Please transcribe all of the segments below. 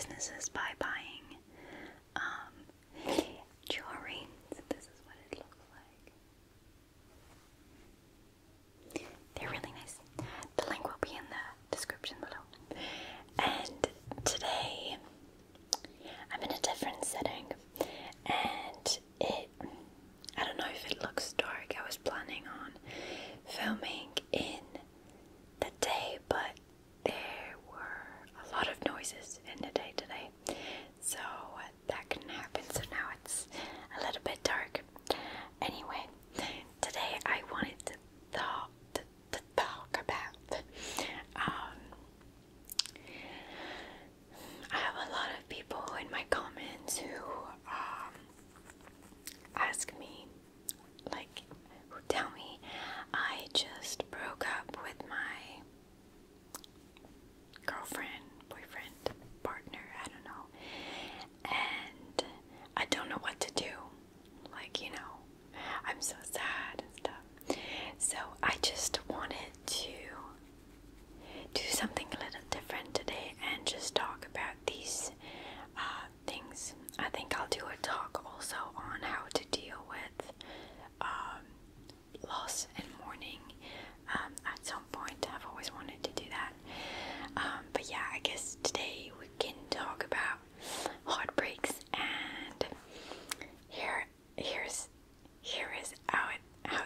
businesses by buying jewelry. So this is what it looks like. They're really nice. The link will be in the description below. And today I'm in a different setting, and I don't know if it looks dark. I was planning on filming in the day, but there were a lot of noises in the day today, so that couldn't happen. So now it's a little bit dark. Anyway, today I wanted to talk about I have a lot of people in my comments who ask me, like, who tell me I just broke up with my girlfriend, boyfriend, partner, I don't know, and I don't know what to do. Like, you know, I'm so sad and stuff. So I just wanted to do something a little different today and just talk about these things. I think I'll do a talk also on how to deal with loss and mourning at some point. I've always wanted to do that. But yeah, I guess today we can talk about heartbreaks, and here is how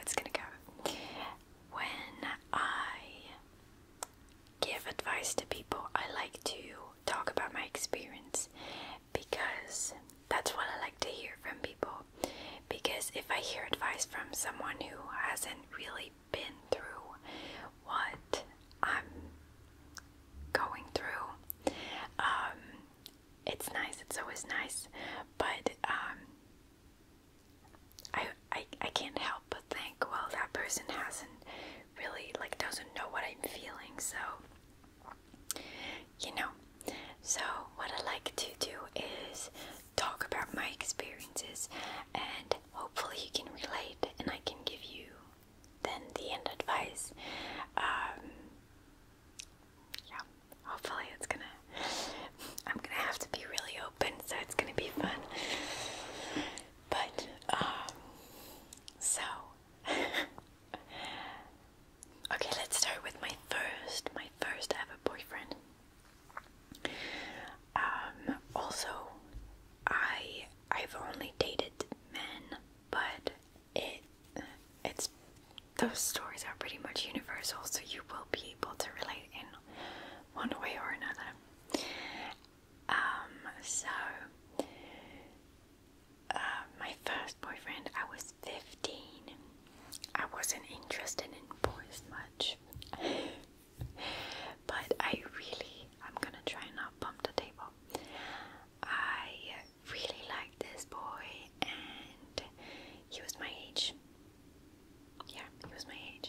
it's gonna go. When I give advice to people, I like to talk about my experience, because that's what I like to hear from people. Because if I hear advice from someone who hasn't really been through what I'm going through, it's nice. It's always nice, but I can't help but think, well, that person hasn't really, like, doesn't know what I'm feeling, so, you know. So what I like to do is talk about my experiences, and hopefully you can relate, and I can give you then the end advice. Yeah, hopefully I'm gonna have to be really open, so it's gonna be fun. But so okay, let's start with my first ever boyfriend. Also, I've only dated men, but it's those stories are pretty much universal, so you will be able to relate in one way or another. So my first boyfriend, I was 15. I wasn't interested in boys much, but I'm gonna try and not bump the table. I really liked this boy, and he was my age. Yeah, he was my age.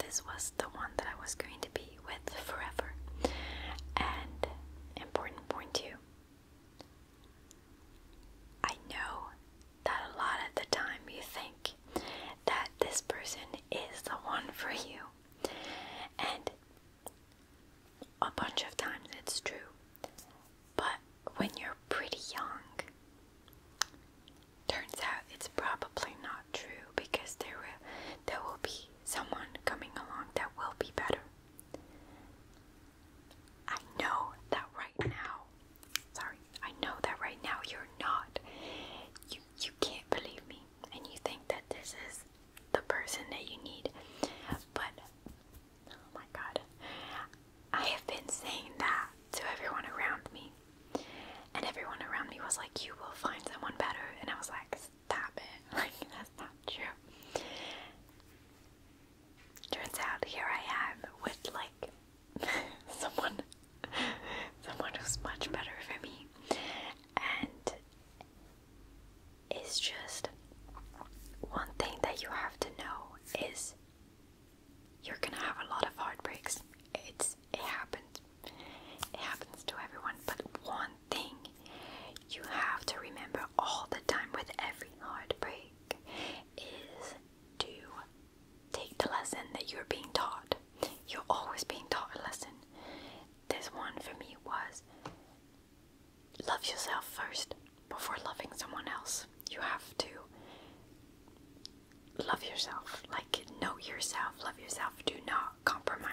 this was the one that I was going to be with forever. And important point too, I know that a lot of the time you think that this person is the one for you, and a bunch of times it's true, but when you're pretty young, turns out it's probably not true, because there will be someone coming along that will be better. I know that right now. I know that right now you're not. You can't believe me, and you think that this is the person that you need. But oh my God, I have been saying that to everyone around me, and everyone around me was like, "You will find someone better," and I was like, "Stop it! Like, that's not true." Turns out here I am with like someone who's much better for me, and it's just one thing that you have to know is you're gonna have a lot of heartbreaks. It happens to everyone, but one thing you have to remember all the time with every heartbreak is to take the lesson that you're being taught. You're always being taught a lesson. This one for me was, love yourself first before loving someone else. You have to love yourself, like know yourself, love yourself. Do not compromise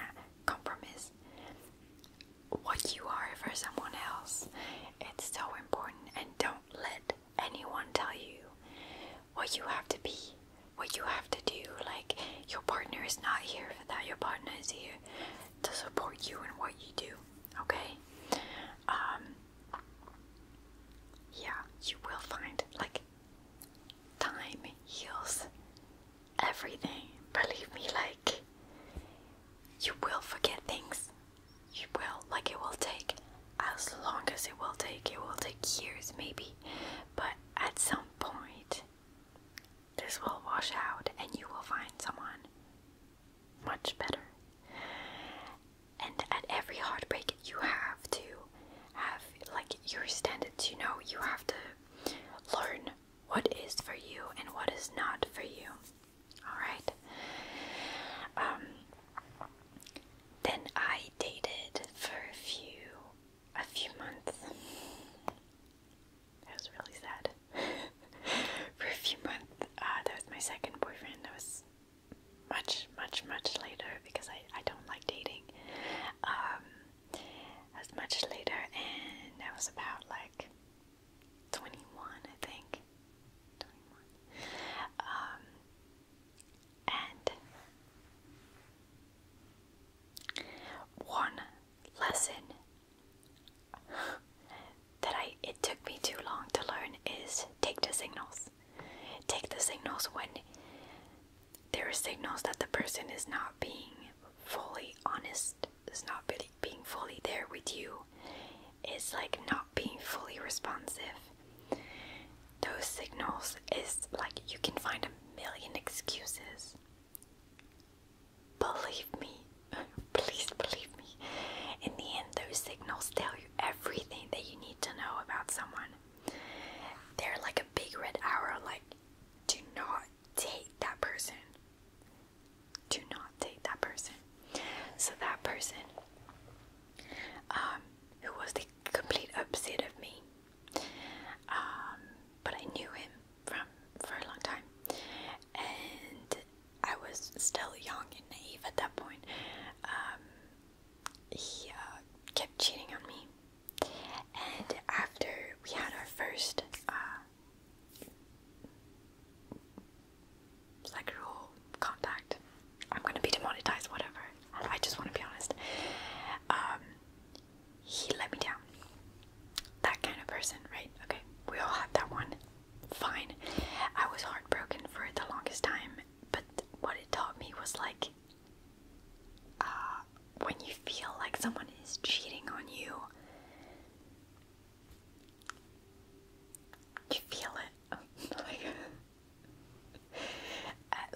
what you are for someone else. It's so important, and don't let anyone tell you what you have to be, what you have to do. Like, your partner is not here for that. Your partner is here to support you in what you do, okay? Yeah, you will find, like, time heals everything. Believe me, like, you will forget things. You will, like, it will take as long as it will take. It will take years, maybe, but at some point, this will wash out, and you will find someone much better. And at every heartbreak, you have to have, like, your standards. You know, you have to learn what is for you and what is not for you. Alright? Then I dated for a few months. That was really sad. For a few months, that was my second boyfriend. That was much later, because I don't like dating. That was much later, and that was about like 21, I think. 21. And one lesson that it took me too long to learn is take the signals. Take the signals when there are signals that the person is not being fully honest, is not really being fully there with you, is like not being fully responsive. Those signals is like, you can find a million excuses. Believe me, please believe me. In the end, those signals tell you everything that you need to know about someone. They're like a big red arrow, like, do not date that person. Do not date that person. So that person, who was the complete opposite of me, but I knew him for a long time, and I was still young and naive at that point. He kept cheating on me, and after we had our first sexual contact, I'm gonna be demonetized, whatever. I just want to be honest. He let me down. That kind of person, right? Okay, we all had that one. Fine. I was heartbroken for the longest time, but what it taught me was like, when you feel like someone is cheating on you, you feel it.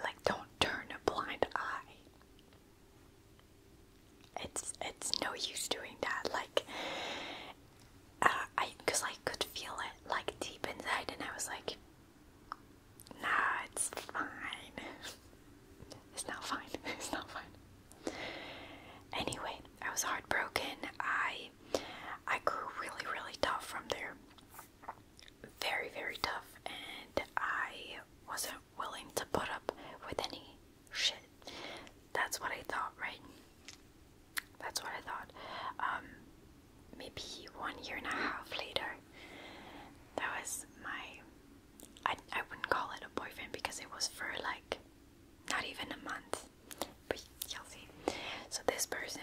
like, don't turn a blind eye. it's no use doing that. Like, because I could feel it like deep inside, and I was like, nah, it's fine. It's not fine. It's not fine. Anyway, I was heartbroken. I grew really, really tough from there. Very, very tough, and I wasn't willing to put up with any shit. That's what I thought, right? That's what I thought. Maybe 1 year and a half later, that was I wouldn't call it a boyfriend because it was for like not even a month, but you'll see. So this person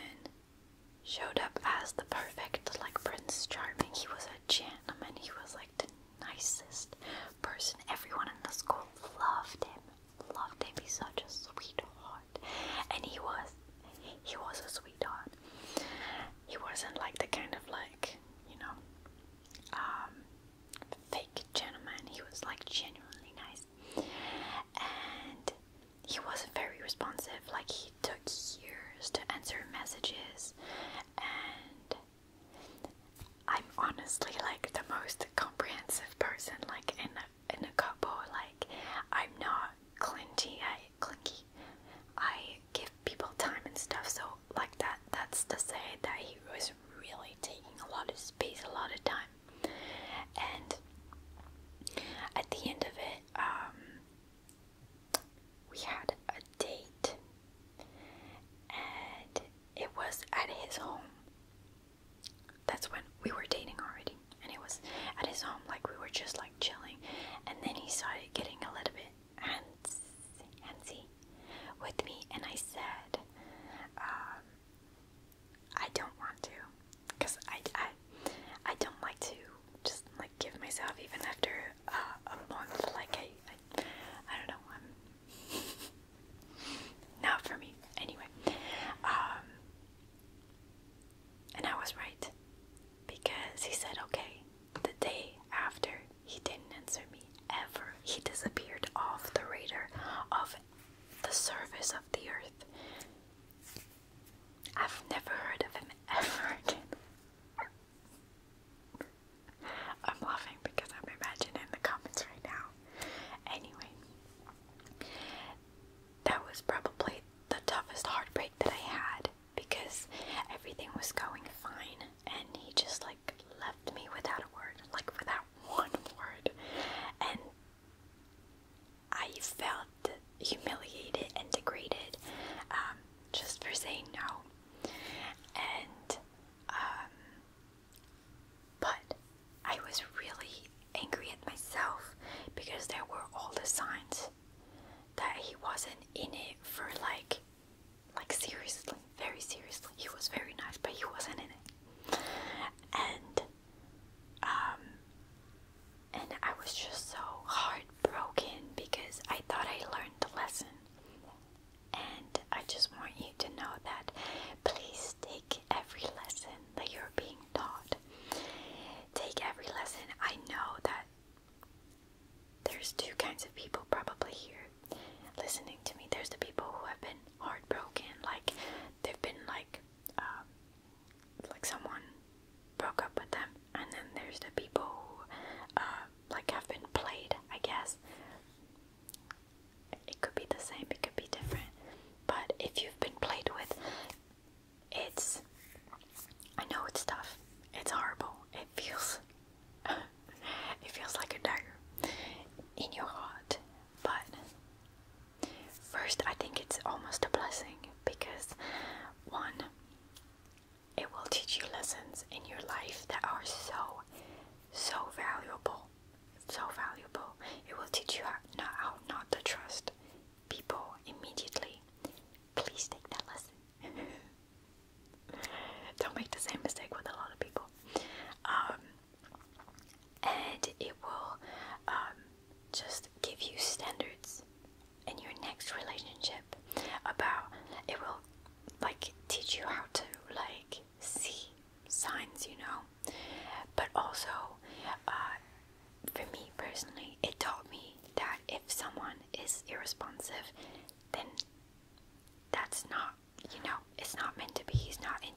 showed up as the perfect like Prince Charming. He was a gentleman. He was like the nicest person. Everyone in the school loved him. He's such a sweetheart. And he was a sweetheart. He wasn't like the kind of like, fake gentleman. He was like genuinely nice. And he was very responsible.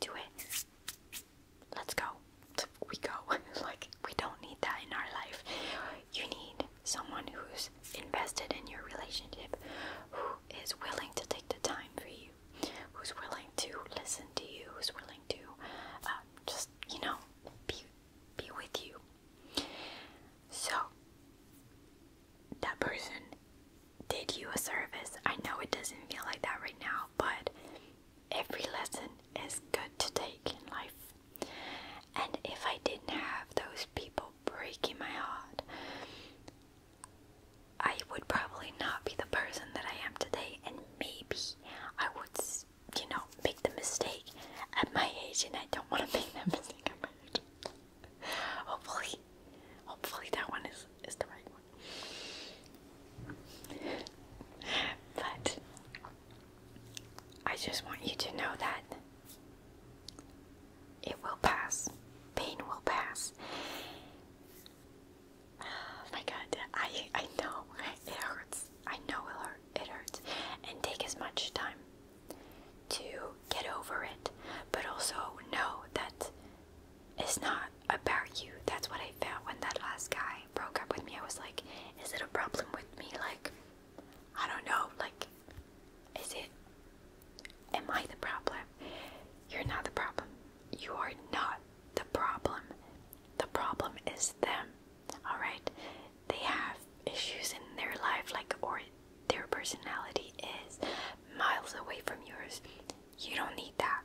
into it, let's go. We go. Like, we don't need that in our life. You need someone who's invested in your relationship, who is willing to take the time for you, who's willing to listen to you, who's willing to just, be with you. So, that person did you a service. I know it doesn't feel like that right now, but every lesson is good to take in life. And if I didn't have those people breaking my heart, I would probably not be the person that I am today, and maybe I would, make the mistake at my age, and I don't want to make that mistake at my age. Hopefully that one is the right one. But I just want you to know that it will pass. Pain will pass. Oh my God, I know it hurts. I know it hurts. And take as much time to get over it. But also know that it's not about you. That's what I felt when that last guy broke up with me. I was like, is it a problem with me? Like, I don't know. Like, am I the problem? You're not the problem. You are not the problem. The problem is them. Alright? They have issues in their life, or their personality is miles away from yours. You don't need that.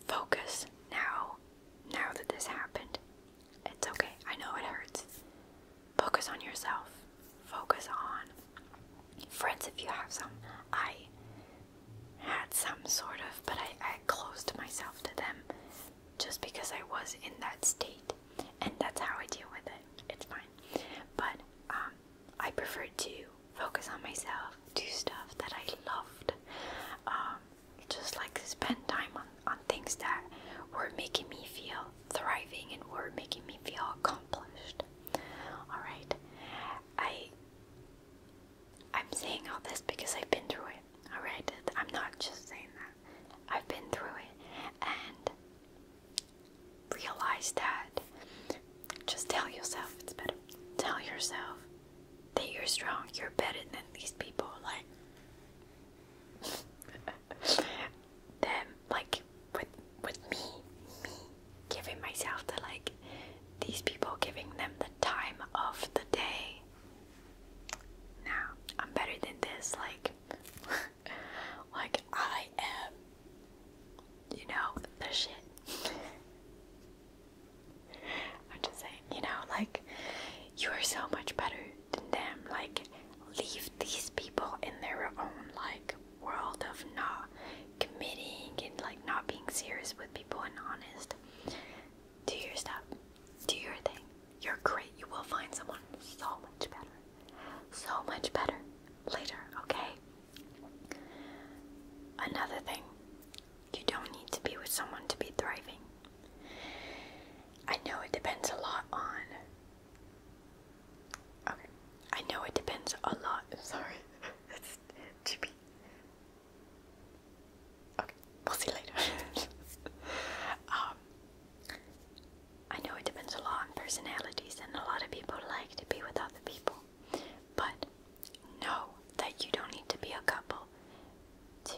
Focus now that this happened. It's okay. I know it hurts. Focus on yourself. Focus on friends if you have some. I had some sort of, but I closed myself to them just because I was in that state, and that's how I deal with it. It's fine. But I prefer to focus on myself, do stuff that I loved, just like spend time on things that were making me feel thriving and were making me feel accomplished. Alright? I'm saying all this because I've been through it. Alright? I'm not just saying that. I've been through it and realized that just tell yourself it's better. Tell yourself that you're strong, you're better than these people. Like, them, like, with me giving myself to, these people, giving them the time of the day. Now, I'm better than this, like I am, the shit. I'm just saying, you are so much better than them. Leave these people in their own, world of not committing and, not being serious with people and honest. Do your stuff. Do your thing. You're great. You will find someone so much better. So much better later, okay? Another thing. You don't need to be with someone to be thriving. I know it depends a lot on... Okay. I know it depends a lot... Sorry. It's chippy. Okay. We'll see later. I know it depends a lot on personalities, and a lot of people like to be with other people. But know that you don't need to be a couple to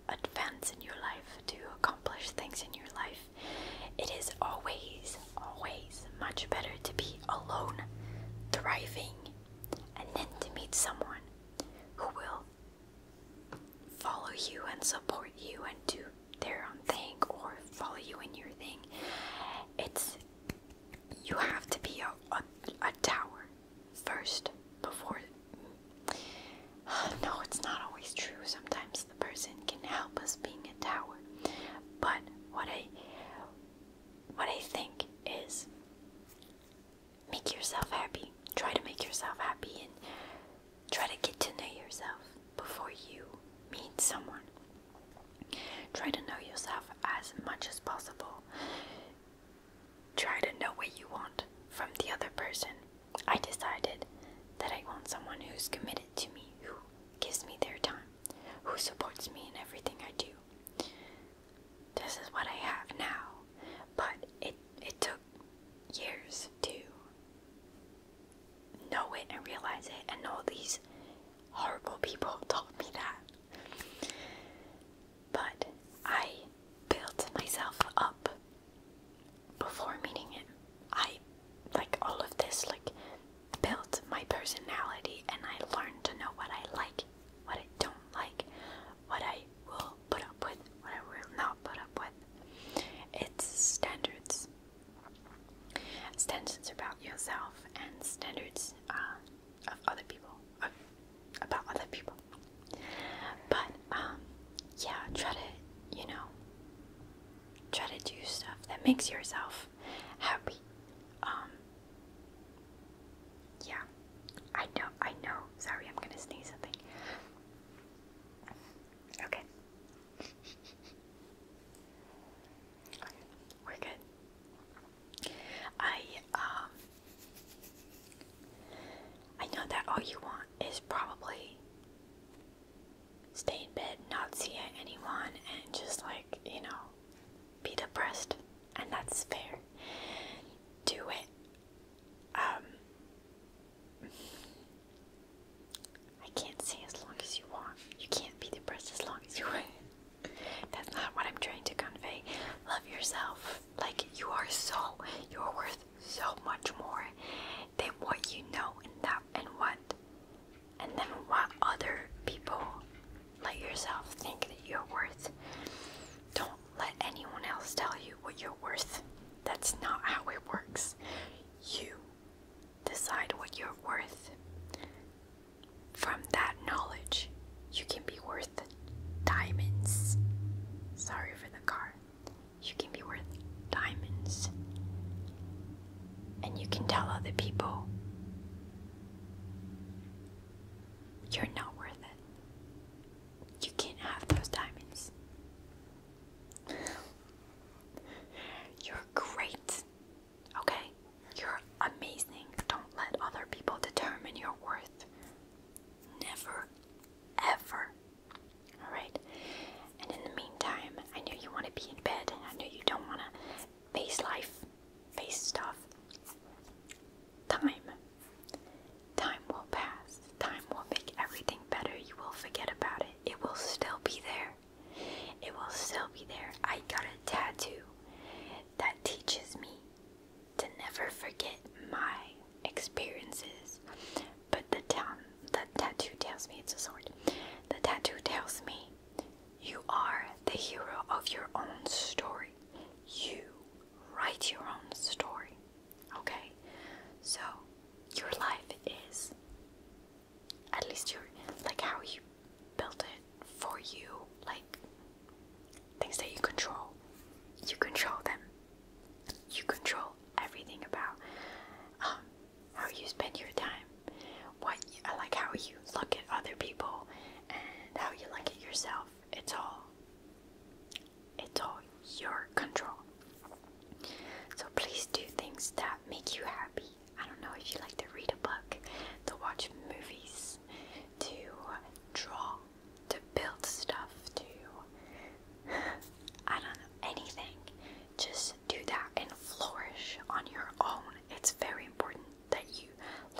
advance in your life, to accomplish things in your life. It is always much better to be alone, thriving, and then to meet someone who will follow you and support you and do their own thing, or follow you in your thing. You have to be a tower first before... No, it's not always true. Sometimes the person can help us being a tower. But what I think is, make yourself happy. Try to make yourself happy and try to get to know yourself before you meet someone. Try to know yourself as much as possible. Try to know what you want from the other person. I decided that I want someone who's committed to me, who gives me their time, who supports me in everything I do. This is what I makes yourself happy. Yeah, I know. Sorry, I'm gonna sneeze something. Okay. We're good. I know that all you want is probably stay in bed, not see anyone, and just like, be depressed, and that's fair. Do it. I can't say as long as you want. You can't be depressed as long as you want. That's not what I'm trying to convey. Love yourself. Like, you're worth so much more than what you know and then what other people like yourself think that you're worth. Don't let anyone else tell you what you're worth. That's not how it works. You decide what you're worth. From that knowledge, you can be worth diamonds. Sorry for the car. You can be worth diamonds. And you can tell other people you're not worth it. You can't have those diamonds. You're great. Okay? You're amazing. Don't let other people determine your worth. Never, ever. Alright? And in the meantime, I know you want to be in bed. I know you don't want to face life, face stuff. Time will pass. Time will make everything better. You will forget about it. It will still be there. It will still be there. I got a tattoo that teaches me to never forget my experiences. But the tattoo tells me it's a sword. The tattoo tells me you are the hero of your own story. You write your own story. Okay? So, your life is, at least like how you built it for you, like things that you control. You control them. You control everything about how you spend your time, like how you look at other people and how you look at yourself. It's all your control. So please do things that make you happy. I don't know if you like to read a book, to watch movies, to draw, to build stuff, to I don't know, anything. Just do that and flourish on your own. It's very important that you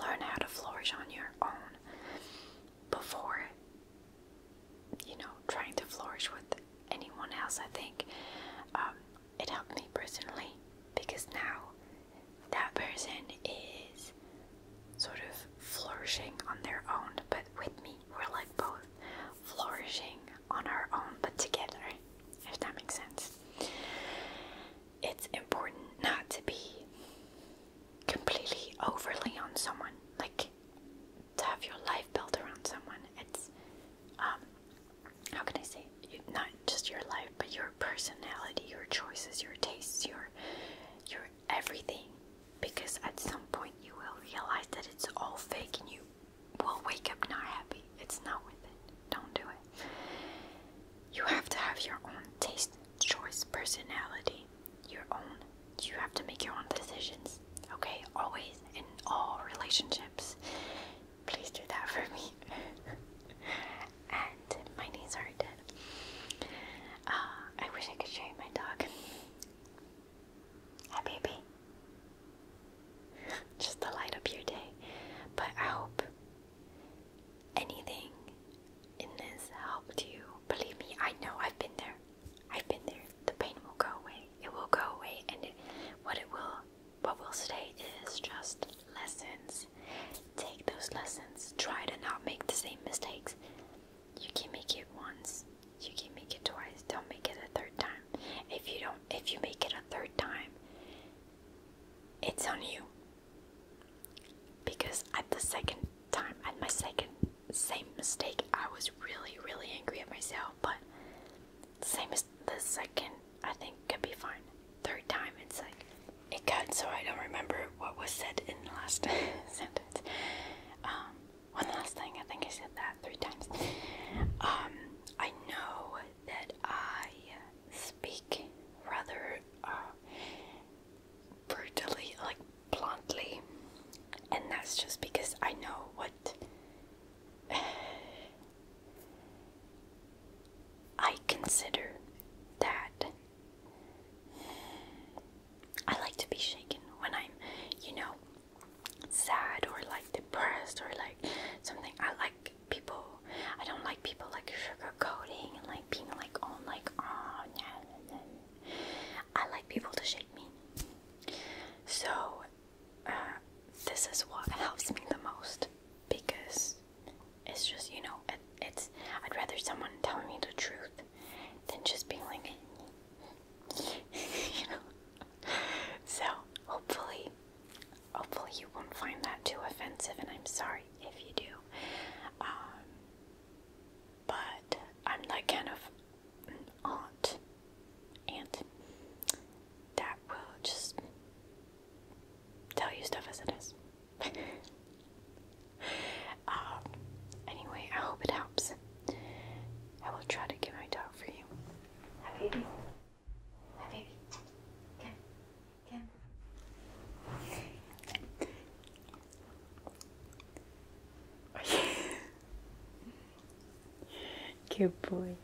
learn how to flourish on your own before, trying to flourish with anyone else. I think it helped me personally, because now that person is sort of flourishing on their own, but with me, we're like both flourishing on our own, but together, if that makes sense. It's important not to be completely overly on someone, like to have your life built around someone. It's how can I say, not just your life, but your personality, your choices, your tastes, your everything. Because at some point you will realize that it's all fake and you will wake up not happy. It's not worth it. Don't do it. You have to have your own taste, choice, personality, your own. You have to make your own decisions. Okay? Always, in all relationships. Please do that for me. And my knees are dead. I wish I could show you my dog. Hi, baby. Just to light up your day. But I hope anything in this helped you. Believe me, I know I've been there. I've been there. The pain will go away. It will go away, and what will stay is just lessons. Take those lessons. Try to not make the same mistakes. You can make it once. You can make it twice. Don't make it a third time. If you make it a third time, it's on you. Because at my second same mistake, I was really, really angry at myself. But the second, I think, could be fine. Third time, And so I don't remember what was said in the last sentence. One last thing, I think I said that 3 times. I know that I speak rather brutally, like bluntly, and that's just because I know what I consider that I like to be shaken when I'm, sad or like depressed or like something. I don't like people like sugarcoating and like being like, oh, like, oh, nah, nah, nah. I like people to shake me. So, this is what helps me the most, because it's just, I'd rather someone tell me the truth than just being like, So, hopefully you won't find that too offensive, and I'm sorry if you do. But I'm like kind of an aunt that will just tell you stuff as it is. Anyway, I hope it helps. I will try to get my dog for you. Hi, baby. Hi, baby. Come. Good boy.